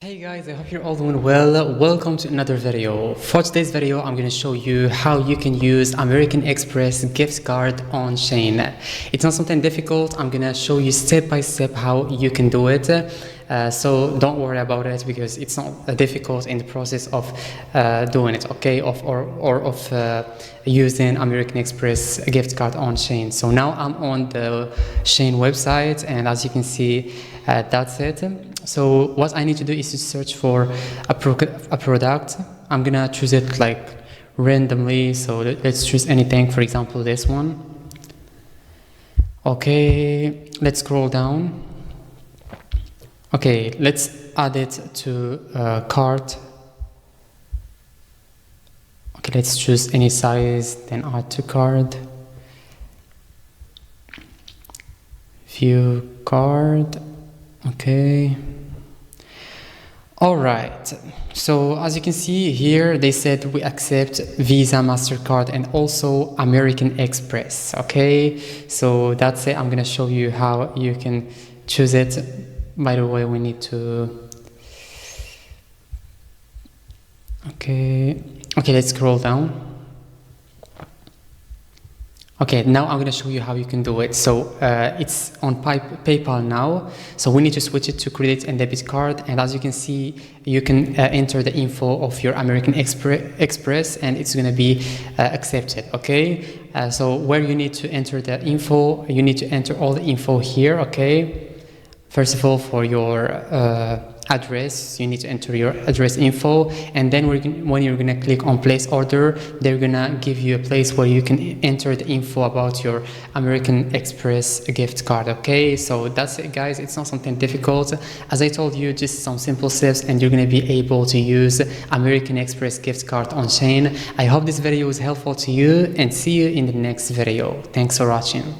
Hey guys, I hope you're all doing well. Welcome to another video. For today's video, I'm going to show you how you can use American Express gift card on Shein. It's not something difficult. I'm going to show you step by step how you can do it. So don't worry about it because it's not difficult in the process of doing it, okay? Of using American Express gift card on Shein. So now I'm on the Shein website, and as you can see, that's it. So what I need to do is to search for a product. I'm gonna choose it like randomly, so let's choose anything, for example this one. Okay, let's scroll down. Okay, let's add it to cart. Okay, let's choose any size, then add to cart. View card. Okay. All right. So as you can see here, they said we accept Visa, MasterCard, and also American Express. Okay. So that's it. I'm gonna show you how you can choose it. By the way, we need to. Okay. Okay. Let's scroll down. Okay, now I'm going to show you how you can do it. So it's on PayPal now. So we need to switch it to credit and debit card. And as you can see, you can enter the info of your American Express and it's going to be accepted. Okay, so where you need to enter the info, you need to enter all the info here. Okay, first of all, for your address, you need to enter your address info, and then when you're gonna click on place order, they're gonna give you a place where you can enter the info about your American Express gift card. Okay, so that's it guys. It's not something difficult. As I told you, just some simple steps and you're gonna be able to use American Express gift card on Shein. I hope this video was helpful to you, and see you in the next video. Thanks for watching.